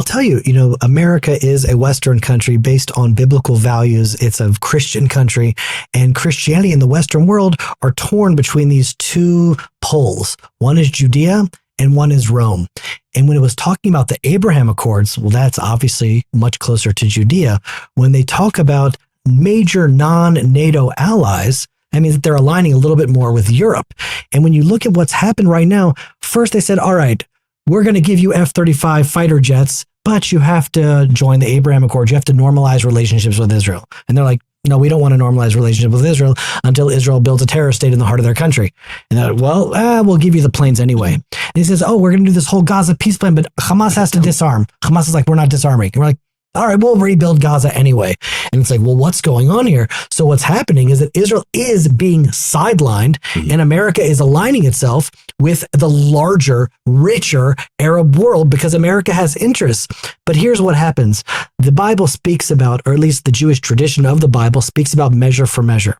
I'll tell you, America is a Western country based on biblical values. It's a Christian country, and Christianity in the Western world are torn between these two poles. One is Judea and one is Rome. And when it was talking about the Abraham Accords, well, that's obviously much closer to Judea. When they talk about major non-NATO allies, I mean, they're aligning a little bit more with Europe. And when you look at what's happened right now, first they said, all right, we're going to give you F-35 fighter jets, but you have to join the Abraham Accords. You have to normalize relationships with Israel. And they're like, no, we don't want to normalize relationships with Israel until Israel builds a terrorist state in the heart of their country. And they're like, well, we'll give you the planes anyway. And he says, oh, we're going to do this whole Gaza peace plan, but Hamas has to disarm. Hamas is like, we're not disarming. And we're like, all right, we'll rebuild Gaza anyway. And it's like, well, what's going on here? So what's happening is that Israel is being sidelined and America is aligning itself with the larger, richer Arab world because America has interests. But here's what happens. The Bible speaks about, or at least the Jewish tradition of the Bible speaks about measure for measure.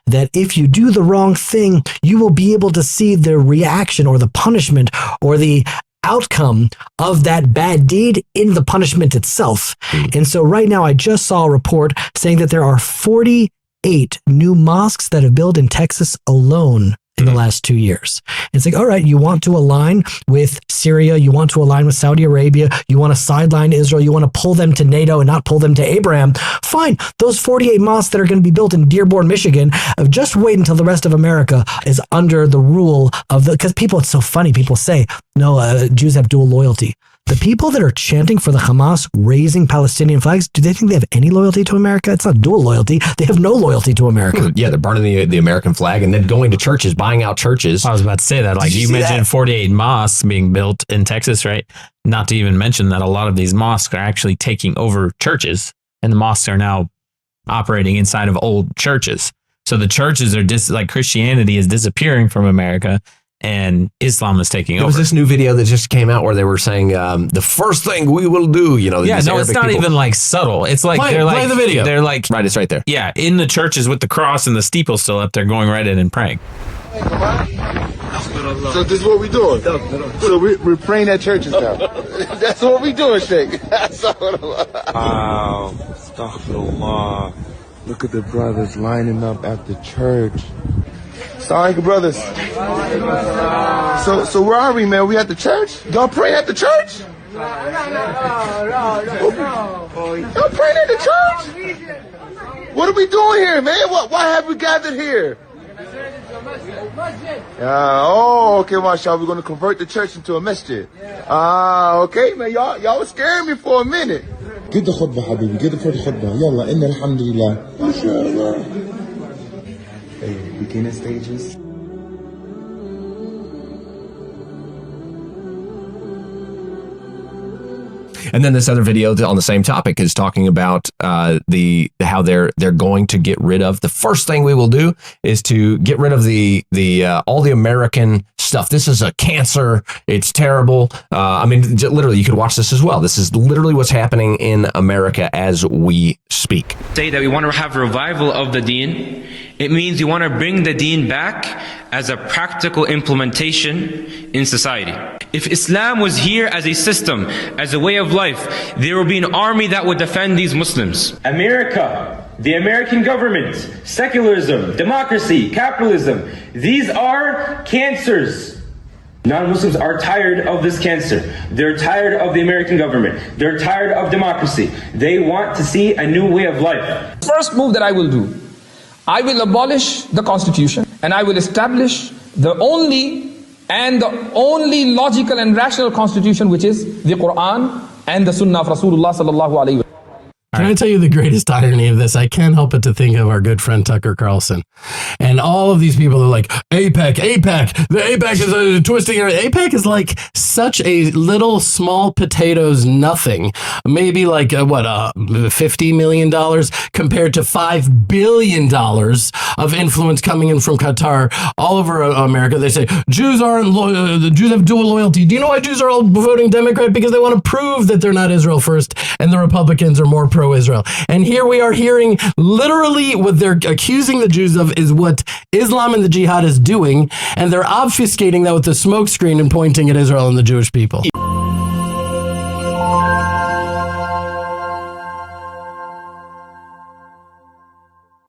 That if you do the wrong thing, you will be able to see the reaction or the punishment or the outcome of that bad deed in the punishment itself. And so right now I just saw a report saying that there are 48 new mosques that have built in Texas alone in the last 2 years. It's like, all right, you want to align with Syria, you want to align with Saudi Arabia, you want to sideline Israel, you want to pull them to NATO and not pull them to Abraham. Fine. Those 48 mosques that are going to be built in Dearborn, Michigan, just wait until the rest of America is under the rule of because people, it's so funny, people say, no, Jews have dual loyalty. The people that are chanting for the Hamas raising Palestinian flags, do they think they have any loyalty to America? It's not dual loyalty. They have no loyalty to America. Yeah, they're burning the American flag and then going to churches, buying out churches. I was about to say that. Like you mentioned 48 mosques being built in Texas, right? Not to even mention that a lot of these mosques are actually taking over churches and the mosques are now operating inside of old churches. So the churches are like Christianity is disappearing from America. And Islam is taking over. There was this new video that just came out where they were saying the first thing we will do, yeah, no, it's not even like subtle. It's like play the video. They're like right, it's right there. Yeah, in the churches with the cross and the steeple still up there, going right in and praying. So this is what we doing. So we're praying at churches now. That's what we doing, Sheikh. Wow, astaghfirullah. Look at the brothers lining up at the church. Assalamu alaikum, brothers. So where are we, man? We at the church? Y'all praying at the church? No. Y'all praying at the church? What are we doing here, man? Why have we gathered here? Okay, mashallah. We're going to convert the church into a masjid. Okay, man. Y'all was scaring me for a minute. Get the khutbah, habibi. Get the first khutbah. Yalla, inna alhamdulillah. MashaAllah. Beginning stages. And then this other video on the same topic is talking about how they're going to get rid of the first thing we will do is to get rid of the all the American stuff. This is a cancer. It's terrible. I mean, literally, you could watch this as well. This is literally what's happening in America as we speak. Say that we want to have revival of the deen. It means we want to bring the deen back as a practical implementation in society. If Islam was here as a system, as a way of life, there would be an army that would defend these Muslims. America, the American government, secularism, democracy, capitalism, these are cancers. Non-Muslims are tired of this cancer. They're tired of the American government. They're tired of democracy. They want to see a new way of life. First move that I will do, I will abolish the Constitution and I will establish the only logical and rational Constitution, which is the Quran and the Sunnah of Rasulullah sallallahu alaihi wasallam. Can I tell you the greatest irony of this? I can't help but to think of our good friend Tucker Carlson. And all of these people are like, APEC. The APEC is twisting. APEC is like such a little small potatoes nothing. Maybe like, $50 million compared to $5 billion of influence coming in from Qatar all over America. They say, Jews aren't loyal. The Jews have dual loyalty. Do you know why Jews are all voting Democrat? Because they want to prove that they're not Israel first and the Republicans are more pro-Israel. And here we are hearing literally what they're accusing the Jews of is what Islam and the jihad is doing, and they're obfuscating that with the smoke screen and pointing at Israel and the Jewish people.